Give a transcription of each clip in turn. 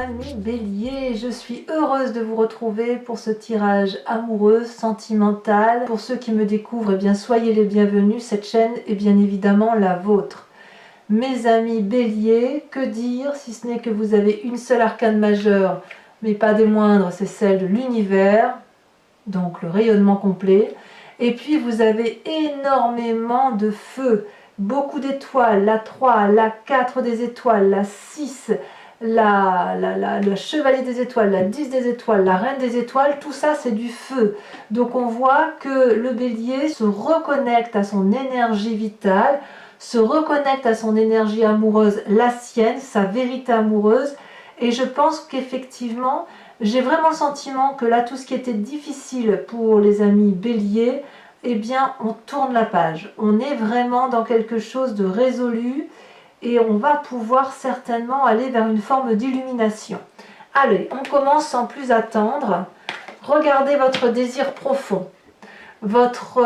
amis Bélier, je suis heureuse de vous retrouver pour ce tirage amoureux, sentimental. Pour ceux qui me découvrent, eh bien soyez les bienvenus, cette chaîne est bien évidemment la vôtre. Mes amis Bélier, que dire si ce n'est que vous avez une seule arcane majeure, mais pas des moindres, c'est celle de l'univers, donc le rayonnement complet. Et puis vous avez énormément de feu, beaucoup d'étoiles, la 3, la 4 des étoiles, la 6, le chevalier des étoiles, la 10 des étoiles, la reine des étoiles, tout ça c'est du feu. Donc on voit que le bélier se reconnecte à son énergie vitale, se reconnecte à son énergie amoureuse, la sienne, sa vérité amoureuse. Et je pense qu'effectivement, j'ai vraiment le sentiment que là, tout ce qui était difficile pour les amis béliers, eh bien, on tourne la page. On est vraiment dans quelque chose de résolu et on va pouvoir certainement aller vers une forme d'illumination. Allez, on commence sans plus attendre. Regardez votre désir profond. Votre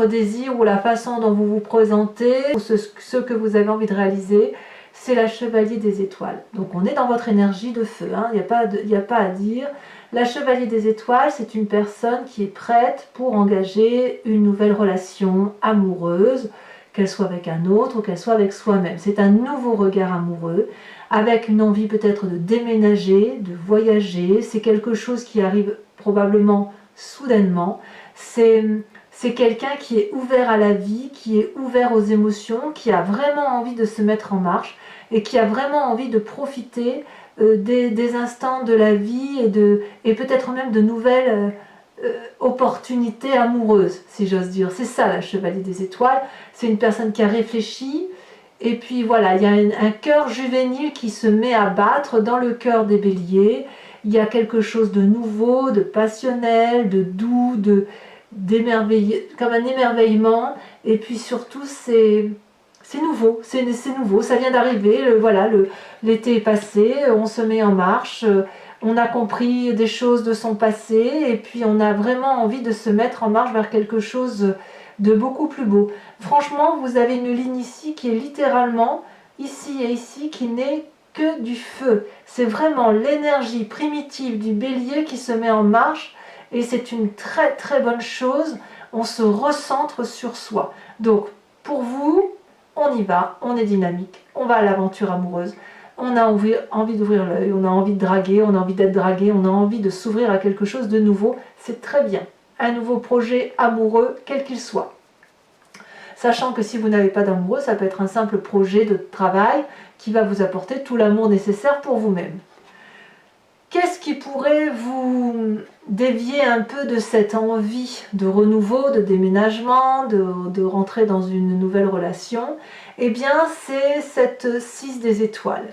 désir ou la façon dont vous vous présentez, ou ce que vous avez envie de réaliser, c'est la chevalier des étoiles. Donc on est dans votre énergie de feu, il n'y a pas à dire. La chevalier des étoiles, c'est une personne qui est prête pour engager une nouvelle relation amoureuse, qu'elle soit avec un autre ou qu'elle soit avec soi-même. C'est un nouveau regard amoureux, avec une envie peut-être de déménager, de voyager. C'est quelque chose qui arrive probablement soudainement. C'est quelqu'un qui est ouvert à la vie, qui est ouvert aux émotions, qui a vraiment envie de se mettre en marche et qui a vraiment envie de profiter des instants de la vie et peut-être même de nouvelles opportunités amoureuses, si j'ose dire. C'est ça la chevalier des étoiles, c'est une personne qui a réfléchi et puis voilà, il y a un cœur juvénile qui se met à battre dans le cœur des béliers. Il y a quelque chose de nouveau, de passionnel, de doux, comme un émerveillement, et puis surtout c'est nouveau, c'est nouveau, ça vient d'arriver, l'été est passé, on se met en marche, on a compris des choses de son passé, et puis on a vraiment envie de se mettre en marche vers quelque chose de beaucoup plus beau. Franchement, vous avez une ligne ici qui est littéralement, ici et ici, qui n'est que du feu. C'est vraiment l'énergie primitive du bélier qui se met en marche, et c'est une très très bonne chose. On se recentre sur soi. Donc pour vous, on y va, on est dynamique, on va à l'aventure amoureuse. On a envie d'ouvrir l'œil, on a envie de draguer, on a envie d'être dragué, on a envie de s'ouvrir à quelque chose de nouveau. C'est très bien. Un nouveau projet amoureux, quel qu'il soit. Sachant que si vous n'avez pas d'amoureux, ça peut être un simple projet de travail qui va vous apporter tout l'amour nécessaire pour vous-même. Qu'est-ce qui pourrait vous dévier un peu de cette envie de renouveau, de déménagement, de rentrer dans une nouvelle relation? Eh bien, c'est cette 6 des étoiles.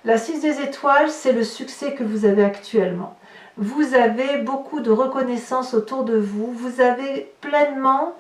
La 6 des étoiles, c'est le succès que vous avez actuellement. Vous avez beaucoup de reconnaissance autour de vous. Vous avez pleinement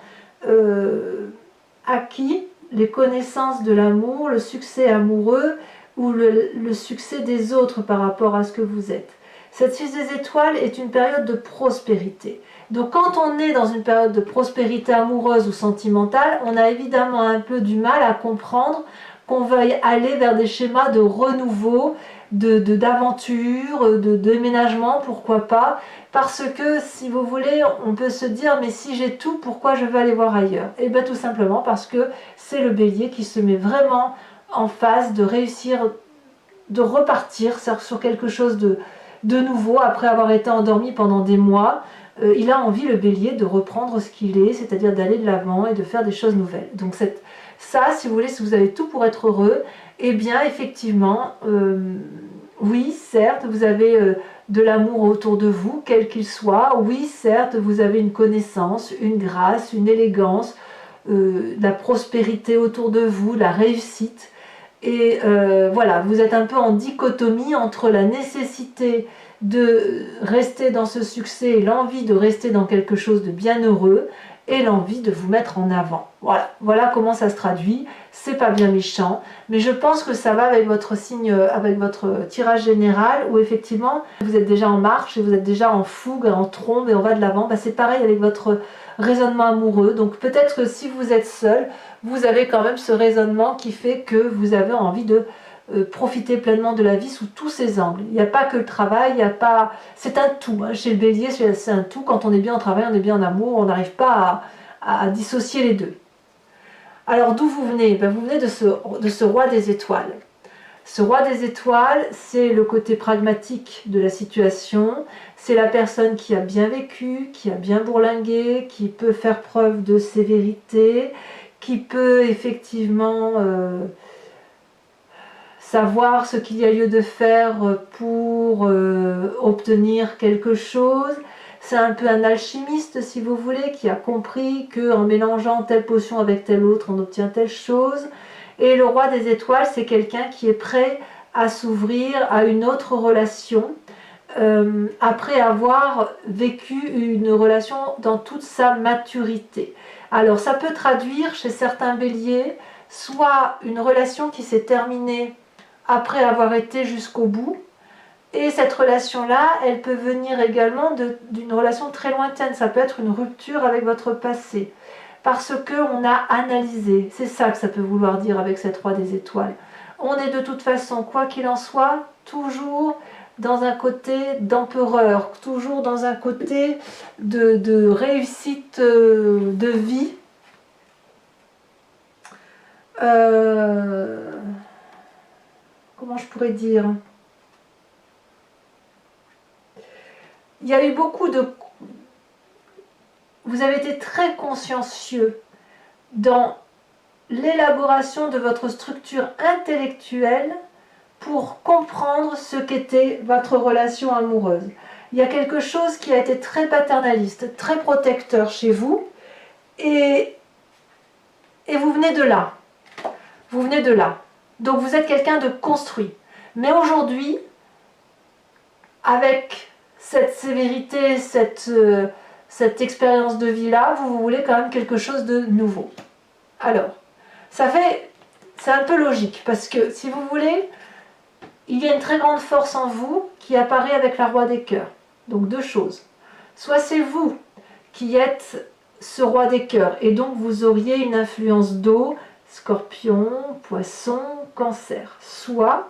acquis les connaissances de l'amour, le succès amoureux ou le succès des autres par rapport à ce que vous êtes. Cette 6 des étoiles est une période de prospérité. Donc quand on est dans une période de prospérité amoureuse ou sentimentale, on a évidemment un peu du mal à comprendre qu'on veuille aller vers des schémas de renouveau, d'aventure, de déménagement, pourquoi pas. Parce que si vous voulez, on peut se dire, mais si j'ai tout, pourquoi je veux aller voir ailleurs? Et bien tout simplement parce que c'est le bélier qui se met vraiment en phase de réussir, de repartir sur quelque chose de nouveau, après avoir été endormi pendant des mois. Il a envie, le bélier, de reprendre ce qu'il est, c'est-à-dire d'aller de l'avant et de faire des choses nouvelles. Donc ça, si vous voulez, si vous avez tout pour être heureux, eh bien effectivement, oui, certes, vous avez de l'amour autour de vous, quel qu'il soit. Oui, certes, vous avez une connaissance, une grâce, une élégance, la prospérité autour de vous, la réussite. Et voilà, vous êtes un peu en dichotomie entre la nécessité de rester dans ce succès et l'envie de rester dans quelque chose de bien heureux et l'envie de vous mettre en avant. Voilà comment ça se traduit. C'est pas bien méchant, mais je pense que ça va avec votre signe, avec votre tirage général où effectivement vous êtes déjà en marche et vous êtes déjà en fougue, en trombe et on va de l'avant. C'est pareil avec votre raisonnement amoureux. Donc peut-être que si vous êtes seul, vous avez quand même ce raisonnement qui fait que vous avez envie de profiter pleinement de la vie sous tous ses angles. Il n'y a pas que le travail, il y a pas... c'est un tout. Hein. Chez le bélier, c'est un tout. Quand on est bien au travail, on est bien en amour, on n'arrive pas à dissocier les deux. Alors d'où vous venez? Ben, vous venez de ce roi des étoiles. Ce roi des étoiles, c'est le côté pragmatique de la situation, c'est la personne qui a bien vécu, qui a bien bourlingué, qui peut faire preuve de sévérité, qui peut effectivement savoir ce qu'il y a lieu de faire pour obtenir quelque chose. C'est un peu un alchimiste, si vous voulez, qui a compris qu'en mélangeant telle potion avec telle autre, on obtient telle chose. Et le roi des étoiles, c'est quelqu'un qui est prêt à s'ouvrir à une autre relation, après avoir vécu une relation dans toute sa maturité. Alors ça peut traduire chez certains béliers, soit une relation qui s'est terminée après avoir été jusqu'au bout, et cette relation-là, elle peut venir également d'une relation très lointaine, ça peut être une rupture avec votre passé. Parce qu'on a analysé, c'est ça que ça peut vouloir dire avec cette roi des étoiles. On est de toute façon, quoi qu'il en soit, toujours dans un côté d'empereur, toujours dans un côté de réussite de vie. Comment je pourrais dire? Il y a eu beaucoup de... Vous avez été très consciencieux dans l'élaboration de votre structure intellectuelle pour comprendre ce qu'était votre relation amoureuse. Il y a quelque chose qui a été très paternaliste, très protecteur chez vous, et vous venez de là. Vous venez de là. Donc vous êtes quelqu'un de construit. Mais aujourd'hui, avec cette sévérité, cette expérience de vie-là, vous voulez quand même quelque chose de nouveau. Alors, c'est un peu logique, parce que si vous voulez, il y a une très grande force en vous qui apparaît avec la roi des cœurs. Donc deux choses. Soit c'est vous qui êtes ce roi des cœurs, et donc vous auriez une influence d'eau, Scorpion, Poisson, Cancer. Soit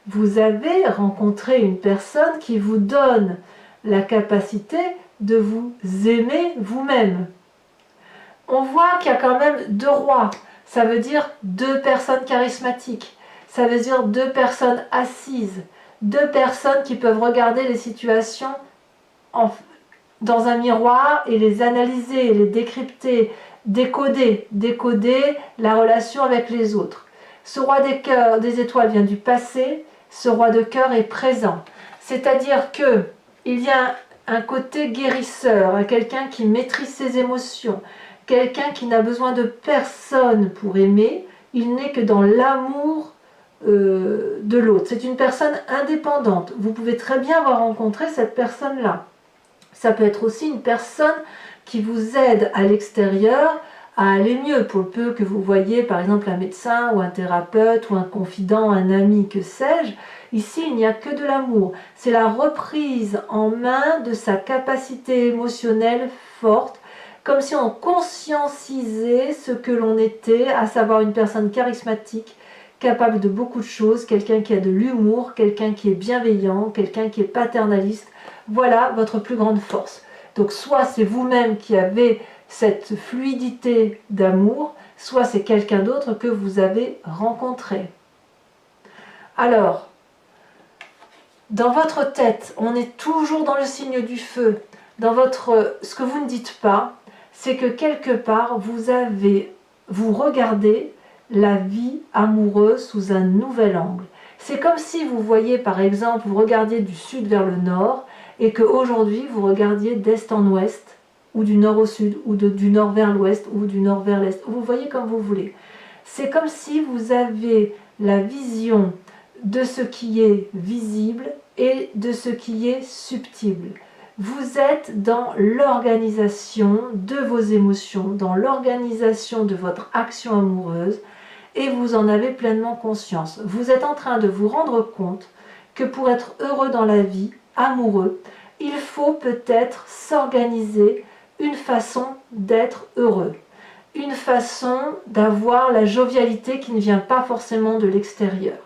vous avez rencontré une personne qui vous donne la capacité de vous aimer vous-même. On voit qu'il y a quand même deux rois. Ça veut dire deux personnes charismatiques. Ça veut dire deux personnes assises. Deux personnes qui peuvent regarder les situations dans un miroir et les analyser, les décrypter, décoder la relation avec les autres. Ce roi des cœurs, des étoiles vient du passé. Ce roi de cœur est présent. C'est-à-dire que il y a un côté guérisseur, quelqu'un qui maîtrise ses émotions, quelqu'un qui n'a besoin de personne pour aimer, il n'est que dans l'amour de l'autre. C'est une personne indépendante. Vous pouvez très bien avoir rencontré cette personne-là. Ça peut être aussi une personne qui vous aide à l'extérieur à aller mieux, pour peu que vous voyez par exemple un médecin ou un thérapeute ou un confident, un ami, que sais-je. Ici, il n'y a que de l'amour. C'est la reprise en main de sa capacité émotionnelle forte, comme si on conscientisait ce que l'on était, à savoir une personne charismatique, capable de beaucoup de choses, quelqu'un qui a de l'humour, quelqu'un qui est bienveillant, quelqu'un qui est paternaliste. Voilà votre plus grande force. Donc soit c'est vous-même qui avez cette fluidité d'amour, soit c'est quelqu'un d'autre que vous avez rencontré. Alors, dans votre tête, on est toujours dans le signe du feu. Ce que vous ne dites pas, c'est que quelque part, vous regardez la vie amoureuse sous un nouvel angle. C'est comme si vous voyez, par exemple, vous regardiez du sud vers le nord, et qu'aujourd'hui, vous regardiez d'est en ouest, ou du nord au sud, ou du nord vers l'ouest, ou du nord vers l'est. Vous voyez comme vous voulez. C'est comme si vous avez la vision de ce qui est visible et de ce qui est subtil. Vous êtes dans l'organisation de vos émotions, dans l'organisation de votre action amoureuse, et vous en avez pleinement conscience. Vous êtes en train de vous rendre compte que pour être heureux dans la vie, amoureux, il faut peut-être s'organiser une façon d'être heureux, une façon d'avoir la jovialité qui ne vient pas forcément de l'extérieur.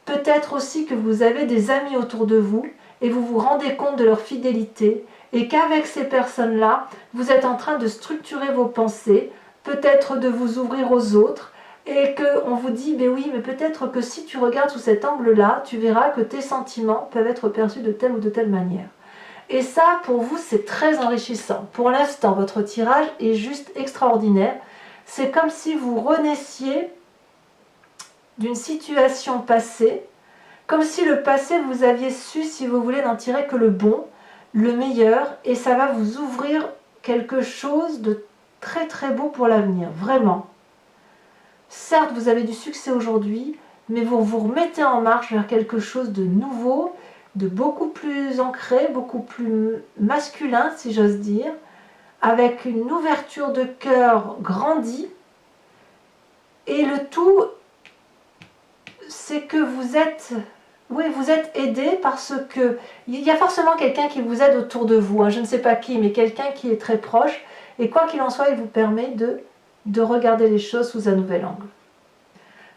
Peut-être aussi que vous avez des amis autour de vous et vous vous rendez compte de leur fidélité et qu'avec ces personnes-là, vous êtes en train de structurer vos pensées, peut-être de vous ouvrir aux autres et qu'on vous dit, mais oui, mais peut-être que si tu regardes sous cet angle-là, tu verras que tes sentiments peuvent être perçus de telle ou de telle manière. Et ça, pour vous, c'est très enrichissant. Pour l'instant, votre tirage est juste extraordinaire. C'est comme si vous renaissiez d'une situation passée, comme si le passé, vous aviez su, si vous voulez, n'en tirer que le bon, le meilleur, et ça va vous ouvrir quelque chose de très très beau pour l'avenir, vraiment. Certes, vous avez du succès aujourd'hui, mais vous vous remettez en marche vers quelque chose de nouveau, de beaucoup plus ancré, beaucoup plus masculin, si j'ose dire, avec une ouverture de cœur grandie, et le tout, c'est que vous êtes aidé parce que il y a forcément quelqu'un qui vous aide autour de vous, hein, je ne sais pas qui, mais quelqu'un qui est très proche, et quoi qu'il en soit, il vous permet de regarder les choses sous un nouvel angle.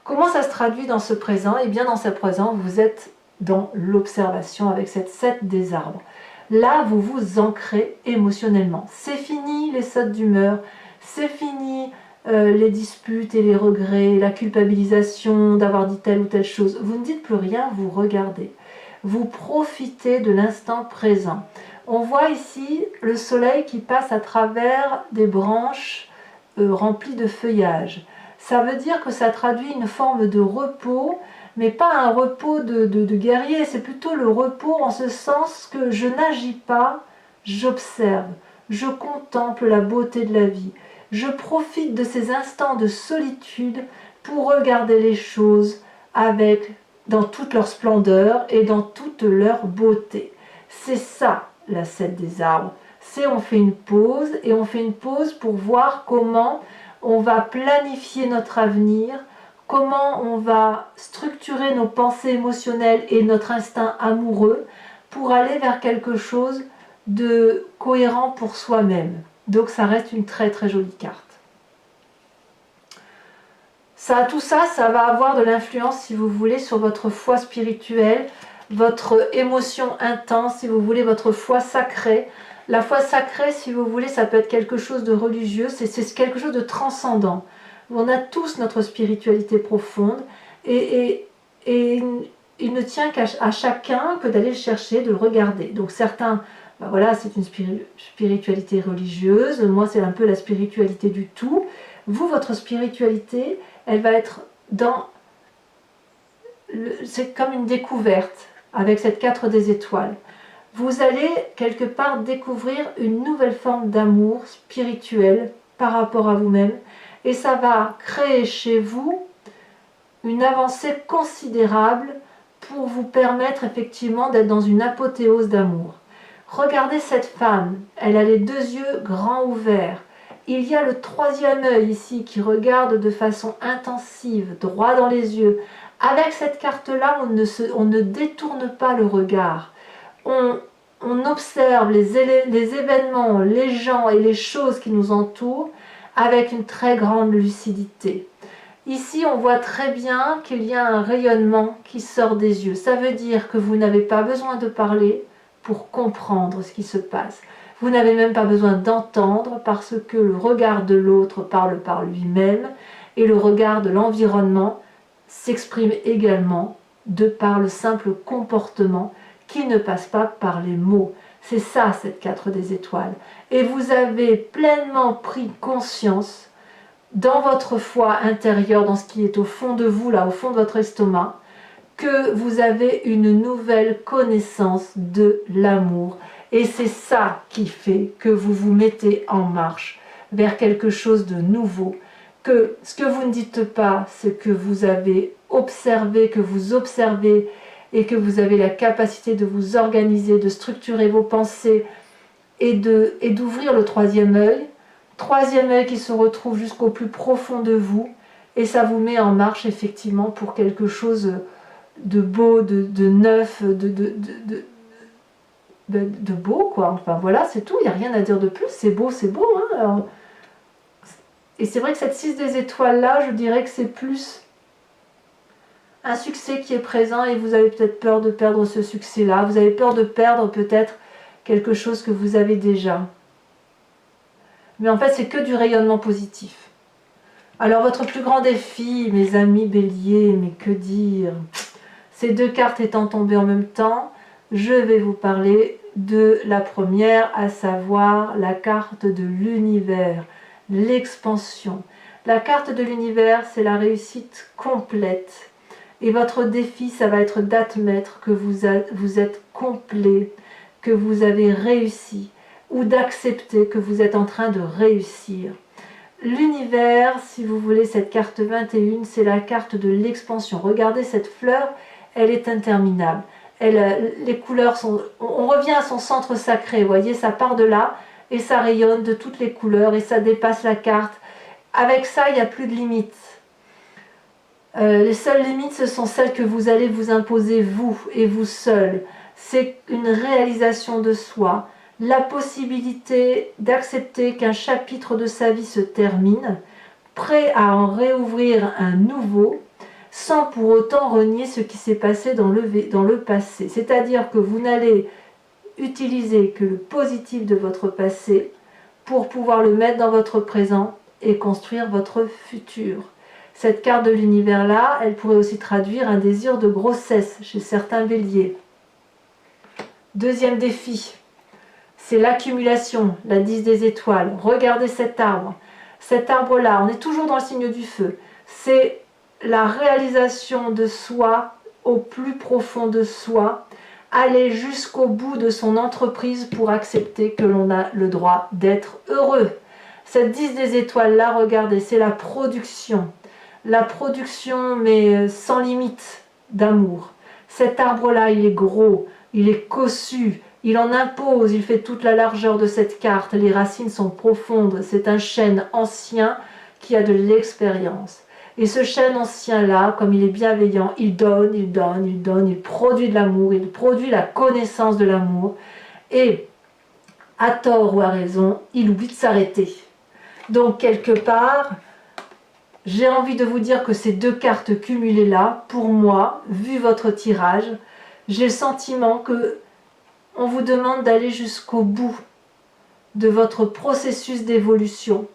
Comment ça se traduit dans ce présent? Eh bien, dans ce présent, vous êtes dans l'observation avec cette 7 des arbres. Là, vous vous ancrez émotionnellement. C'est fini les sautes d'humeur, c'est fini les disputes et les regrets, la culpabilisation d'avoir dit telle ou telle chose. Vous ne dites plus rien, vous regardez. Vous profitez de l'instant présent. On voit ici le soleil qui passe à travers des branches remplies de feuillage. Ça veut dire que ça traduit une forme de repos, mais pas un repos de guerrier, c'est plutôt le repos en ce sens que je n'agis pas, j'observe, je contemple la beauté de la vie. Je profite de ces instants de solitude pour regarder les choses dans toute leur splendeur et dans toute leur beauté. C'est ça la 7 des arbres. C'est on fait une pause et on fait une pause pour voir comment on va planifier notre avenir, comment on va structurer nos pensées émotionnelles et notre instinct amoureux pour aller vers quelque chose de cohérent pour soi-même. Donc ça reste une très très jolie carte. Tout ça, ça va avoir de l'influence, si vous voulez, sur votre foi spirituelle, votre émotion intense, si vous voulez, votre foi sacrée. La foi sacrée, si vous voulez, ça peut être quelque chose de religieux, c'est quelque chose de transcendant. On a tous notre spiritualité profonde et il ne tient qu'à chacun que d'aller le chercher, de le regarder. Donc certains, ben voilà, c'est une spiritualité religieuse, moi c'est un peu la spiritualité du tout. Vous, votre spiritualité, elle va être c'est comme une découverte avec cette 4 des étoiles. Vous allez quelque part découvrir une nouvelle forme d'amour spirituel par rapport à vous-même et ça va créer chez vous une avancée considérable pour vous permettre effectivement d'être dans une apothéose d'amour. Regardez cette femme, elle a les 2 yeux grands ouverts. Il y a le 3e œil ici qui regarde de façon intensive, droit dans les yeux. Avec cette carte-là, on ne détourne pas le regard. On observe les événements, les gens et les choses qui nous entourent avec une très grande lucidité. Ici, on voit très bien qu'il y a un rayonnement qui sort des yeux. Ça veut dire que vous n'avez pas besoin de parler pour comprendre ce qui se passe. Vous n'avez même pas besoin d'entendre parce que le regard de l'autre parle par lui-même et le regard de l'environnement s'exprime également de par le simple comportement qui ne passe pas par les mots. C'est ça cette 4 des étoiles. Et vous avez pleinement pris conscience dans votre foi intérieure, dans ce qui est au fond de vous, là, au fond de votre estomac, que vous avez une nouvelle connaissance de l'amour. Et c'est ça qui fait que vous vous mettez en marche vers quelque chose de nouveau. Que ce que vous ne dites pas, c'est que vous avez observé, que vous observez et que vous avez la capacité de vous organiser, de structurer vos pensées et d'ouvrir le 3e œil. 3e œil qui se retrouve jusqu'au plus profond de vous et ça vous met en marche effectivement pour quelque chose de beau, de neuf, de beau quoi. Enfin voilà, c'est tout, il n'y a rien à dire de plus, c'est beau hein. Alors, et c'est vrai que cette 6 des étoiles là, je dirais que c'est plus un succès qui est présent et vous avez peut-être peur de perdre ce succès-là. Vous avez peur de perdre peut-être quelque chose que vous avez déjà. Mais en fait, c'est que du rayonnement positif. Alors, votre plus grand défi, mes amis béliers, mais que dire? Ces deux cartes étant tombées en même temps, je vais vous parler de la première, à savoir la carte de l'univers, l'expansion. La carte de l'univers, c'est la réussite complète. Et votre défi, ça va être d'admettre que vous êtes complet, que vous avez réussi, ou d'accepter que vous êtes en train de réussir. L'univers, si vous voulez, cette carte 21, c'est la carte de l'expansion. Regardez cette fleur, elle est interminable. Les couleurs sont... On revient à son centre sacré, vous voyez, ça part de là, et ça rayonne de toutes les couleurs, et ça dépasse la carte. Avec ça, il n'y a plus de limites. Les seules limites, ce sont celles que vous allez vous imposer, vous et vous seul. C'est une réalisation de soi, la possibilité d'accepter qu'un chapitre de sa vie se termine, prêt à en réouvrir un nouveau, sans pour autant renier ce qui s'est passé dans le passé. C'est-à-dire que vous n'allez utiliser que le positif de votre passé pour pouvoir le mettre dans votre présent et construire votre futur. Cette carte de l'univers-là, elle pourrait aussi traduire un désir de grossesse chez certains béliers. Deuxième défi, c'est l'accumulation, la 10 des étoiles. Regardez cet arbre. Cet arbre-là, on est toujours dans le signe du feu. C'est la réalisation de soi au plus profond de soi, aller jusqu'au bout de son entreprise pour accepter que l'on a le droit d'être heureux. Cette 10 des étoiles-là, regardez, c'est la production. La production, mais sans limite d'amour. Cet arbre-là, il est gros, il est cossu, il en impose, il fait toute la largeur de cette carte. Les racines sont profondes, c'est un chêne ancien qui a de l'expérience. Et ce chêne ancien-là, comme il est bienveillant, il donne, il donne, il donne, il produit de l'amour, il produit la connaissance de l'amour. Et, à tort ou à raison, il oublie de s'arrêter. Donc, quelque part, j'ai envie de vous dire que ces deux cartes cumulées-là, pour moi, vu votre tirage, j'ai le sentiment que on vous demande d'aller jusqu'au bout de votre processus d'évolution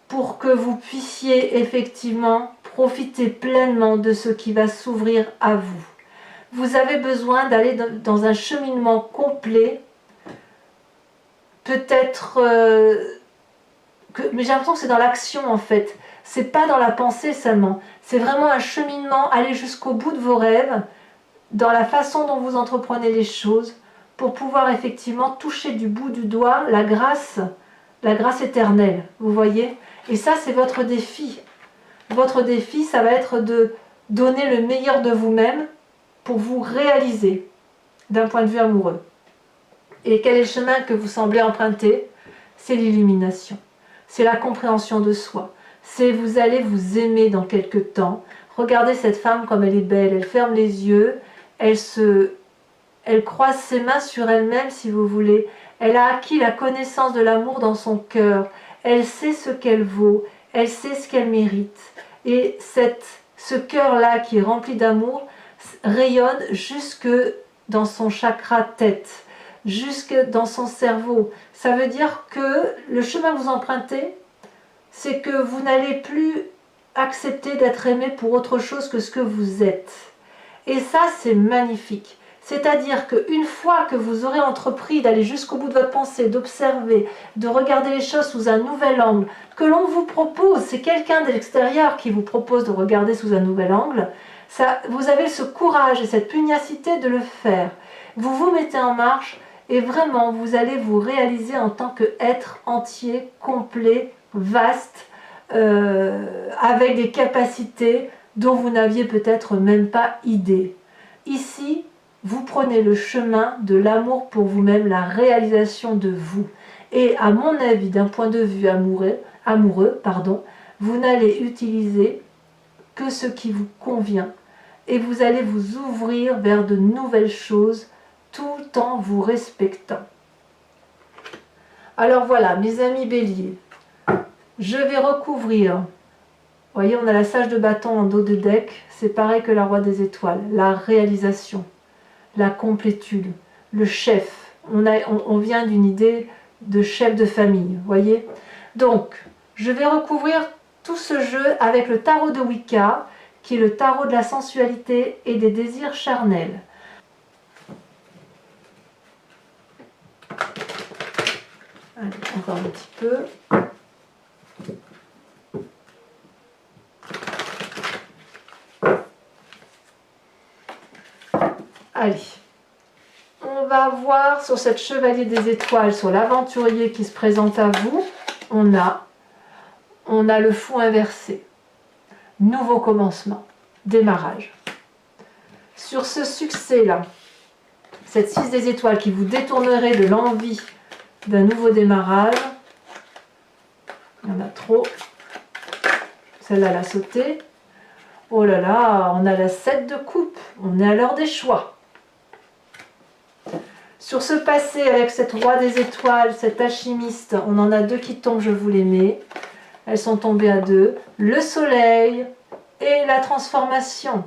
pour que vous puissiez effectivement profiter pleinement de ce qui va s'ouvrir à vous. Vous avez besoin d'aller dans un cheminement complet, peut-être... mais j'ai l'impression que c'est dans l'action en fait. C'est pas dans la pensée seulement. C'est vraiment un cheminement, aller jusqu'au bout de vos rêves, dans la façon dont vous entreprenez les choses, pour pouvoir effectivement toucher du bout du doigt la grâce éternelle, vous voyez. Et ça, c'est votre défi. Votre défi, ça va être de donner le meilleur de vous-même pour vous réaliser d'un point de vue amoureux. Et quel est le chemin que vous semblez emprunter? C'est l'illumination. C'est la compréhension de soi. C'est vous allez vous aimer dans quelque temps. Regardez cette femme comme elle est belle. Elle ferme les yeux. Elle croise ses mains sur elle-même, si vous voulez. Elle a acquis la connaissance de l'amour dans son cœur. Elle sait ce qu'elle vaut. Elle sait ce qu'elle mérite. Et ce cœur-là qui est rempli d'amour rayonne jusque dans son chakra tête, jusque dans son cerveau. Ça veut dire que le chemin que vous empruntez, c'est que vous n'allez plus accepter d'être aimé pour autre chose que ce que vous êtes. Et ça, c'est magnifique. C'est-à-dire qu'une fois que vous aurez entrepris d'aller jusqu'au bout de votre pensée, d'observer, de regarder les choses sous un nouvel angle, que l'on vous propose, c'est quelqu'un de l'extérieur qui vous propose de regarder sous un nouvel angle, ça, vous avez ce courage et cette pugnacité de le faire. Vous vous mettez en marche et vraiment vous allez vous réaliser en tant qu'être entier, complet, vaste, avec des capacités dont vous n'aviez peut-être même pas idée. Ici, vous prenez le chemin de l'amour pour vous-même, la réalisation de vous. Et à mon avis, d'un point de vue amoureux, vous n'allez utiliser que ce qui vous convient. Et vous allez vous ouvrir vers de nouvelles choses tout en vous respectant. Alors voilà, mes amis béliers, je vais Vous voyez, on a la sage de bâton en dos de deck, c'est pareil que la roi des étoiles, la réalisation, la complétude, le chef. On vient d'une idée de chef de famille, vous voyez. Donc, je vais recouvrir tout ce jeu avec le tarot de Wicca, qui est le tarot de la sensualité et des désirs charnels. Allez, encore un petit peu. Allez, on va voir sur cette chevalier des étoiles, sur l'aventurier qui se présente à vous, on a le fou inversé. Nouveau commencement, démarrage. Sur ce succès-là, cette 6 des étoiles qui vous détournerait de l'envie d'un nouveau démarrage, il y en a trop, celle-là l'a sauté. Oh là là, on a la 7 de coupe, on est à l'heure des choix. Sur ce passé avec cette roi des étoiles, cette alchimiste, on en a 2 qui tombent, je vous les mets. Elles sont tombées à 2. Le soleil et la transformation.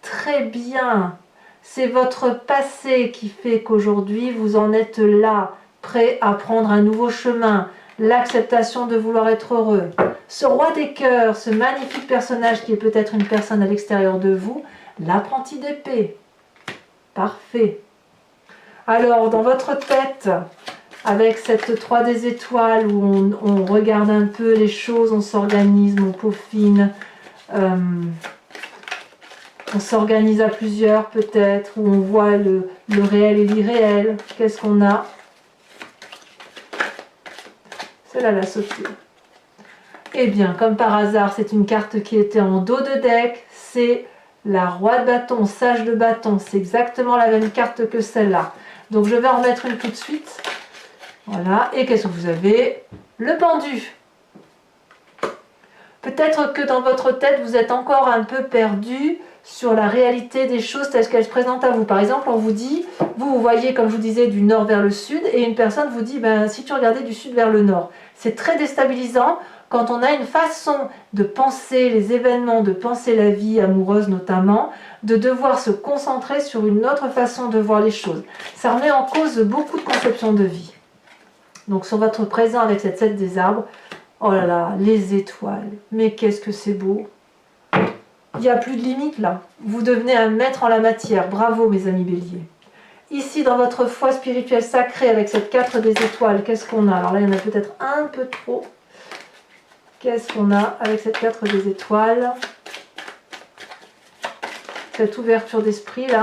Très bien. C'est votre passé qui fait qu'aujourd'hui, vous en êtes là, prêt à prendre un nouveau chemin. L'acceptation de vouloir être heureux. Ce roi des cœurs, ce magnifique personnage qui est peut-être une personne à l'extérieur de vous, l'apprenti d'épée. Parfait. Alors, dans votre tête, avec cette 3 des étoiles où on regarde un peu les choses, on s'organise, on peaufine, on s'organise à plusieurs peut-être, où on voit le réel et l'irréel. Qu'est-ce qu'on a? Celle-là l'a sauté. Eh bien, comme par hasard, c'est une carte qui était en dos de deck, c'est la roi de bâton, sage de bâton, c'est exactement la même carte que celle-là. Donc je vais en mettre une tout de suite. Voilà, et qu'est-ce que vous avez? Le pendu. Peut-être que dans votre tête, vous êtes encore un peu perdu sur la réalité des choses telles qu'elles se présentent à vous. Par exemple, on vous dit, vous voyez, comme je vous disais, du nord vers le sud, et une personne vous dit, ben, si tu regardais du sud vers le nord. C'est très déstabilisant quand on a une façon de penser les événements, de penser la vie amoureuse notamment, de devoir se concentrer sur une autre façon de voir les choses. Ça remet en cause beaucoup de conceptions de vie. Donc sur votre présent avec cette 7 des arbres, oh là là, les étoiles, mais qu'est-ce que c'est beau! Il n'y a plus de limite là. Vous devenez un maître en la matière. Bravo mes amis béliers. Ici dans votre foi spirituelle sacrée avec cette 4 des étoiles, qu'est-ce qu'on a? Alors là il y en a peut-être un peu trop. Qu'est-ce qu'on a avec cette 4 des étoiles? Cette ouverture d'esprit là.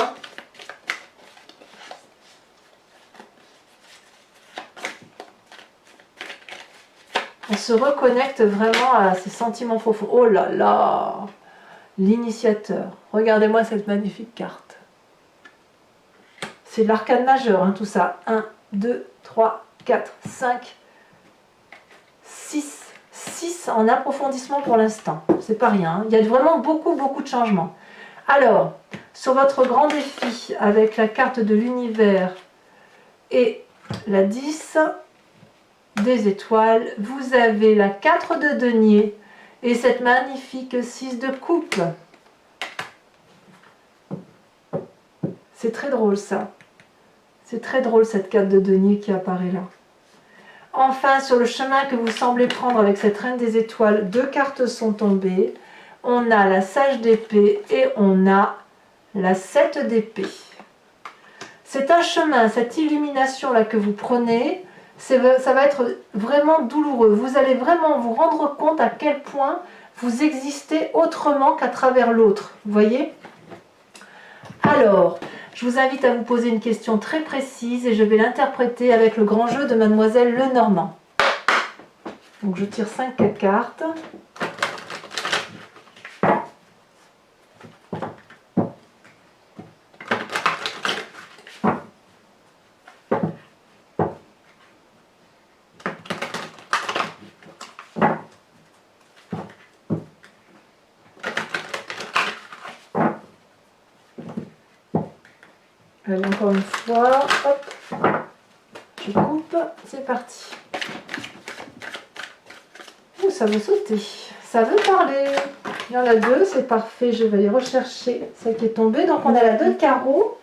On se reconnecte vraiment à ces sentiments profonds. Oh là là! L'initiateur. Regardez-moi cette magnifique carte. C'est de l'arcane majeur, hein, tout ça. 1, 2, 3, 4, 5, 6. 6 en approfondissement pour l'instant. C'est pas rien. Hein. Il y a vraiment beaucoup de changements. Alors, sur votre grand défi, avec la carte de l'univers et la 10 des étoiles, vous avez la 4 de denier et cette magnifique 6 de coupe. C'est très drôle ça. C'est très drôle cette 4 de denier qui apparaît là. Enfin, sur le chemin que vous semblez prendre avec cette reine des étoiles, 2 cartes sont tombées. On a la sage d'épée et on a la 7 d'épée. C'est un chemin, cette illumination là que vous prenez, ça va être vraiment douloureux. Vous allez vraiment vous rendre compte à quel point vous existez autrement qu'à travers l'autre. Vous voyez? Alors, je vous invite à vous poser une question très précise et je vais l'interpréter avec le grand jeu de Mademoiselle Lenormand. Donc je tire 5 cartes. Allez, encore une fois, hop, je coupe, c'est parti. Ouh, ça veut sauter, ça veut parler. Il y en a deux, c'est parfait. Je vais aller rechercher celle qui est tombée. Donc on a la 2 de carreau.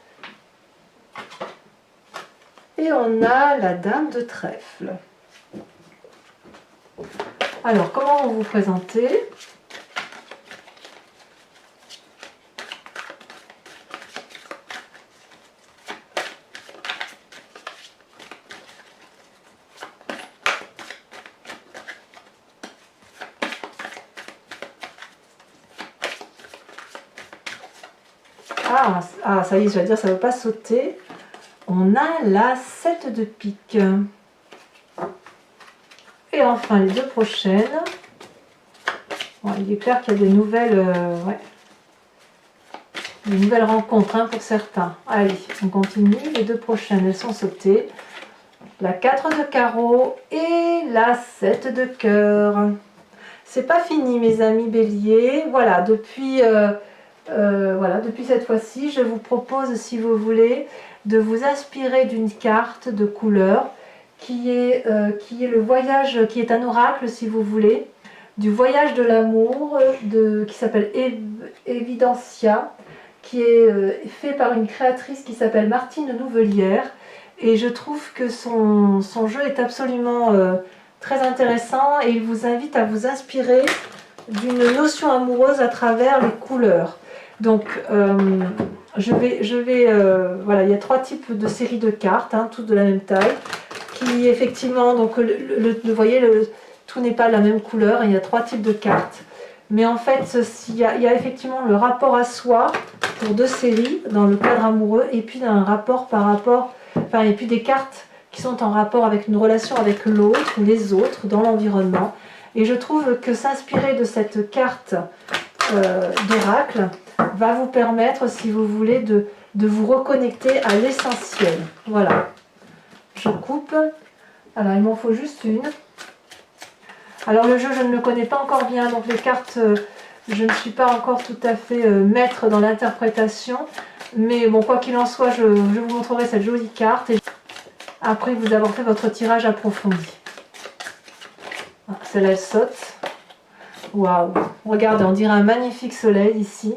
Et on a la dame de trèfle. Alors, comment vous vous présentez? Ah, ça y est, je vais dire, ça ne veut pas sauter. On a la 7 de pique. Et enfin, les deux prochaines. Bon, il est clair qu'il y a des nouvelles, des nouvelles rencontres hein, pour certains. Allez, on continue. Les deux prochaines, elles sont sautées. La 4 de carreau et la 7 de cœur. C'est pas fini, mes amis béliers. Voilà, depuis cette fois-ci, je vous propose, si vous voulez, de vous inspirer d'une carte de couleur qui est le voyage, qui est un oracle, si vous voulez, du voyage de l'amour, qui s'appelle Evidencia, qui est fait par une créatrice qui s'appelle Martine Nouvelière. Et je trouve que son jeu est absolument très intéressant et il vous invite à vous inspirer d'une notion amoureuse à travers les couleurs. Donc, voilà, il y a 3 types de séries de cartes, hein, toutes de la même taille, qui effectivement, donc, vous voyez, tout n'est pas la même couleur, il y a 3 types de cartes. Mais en fait, il y a effectivement le rapport à soi pour 2 séries dans le cadre amoureux et puis un rapport et puis des cartes qui sont en rapport avec une relation avec l'autre, les autres, dans l'environnement. Et je trouve que s'inspirer de cette carte d'oracle va vous permettre, si vous voulez, de vous reconnecter à l'essentiel. Voilà. Je coupe. Alors, il m'en faut juste une. Alors, le jeu, je ne le connais pas encore bien, donc les cartes, je ne suis pas encore tout à fait maître dans l'interprétation. Mais bon, quoi qu'il en soit, je vous montrerai cette jolie carte. Et après vous avoir fait votre tirage approfondi. Celle-là, elle saute. Waouh! Regardez, on dirait un magnifique soleil ici.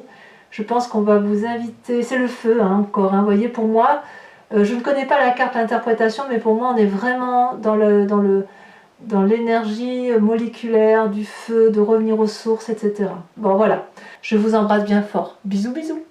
Je pense qu'on va vous inviter... C'est le feu, hein, encore. Hein. Vous voyez, pour moi, je ne connais pas la carte d'interprétation, mais pour moi, on est vraiment dans l'énergie moléculaire du feu, de revenir aux sources, etc. Bon, voilà. Je vous embrasse bien fort. Bisous, bisous!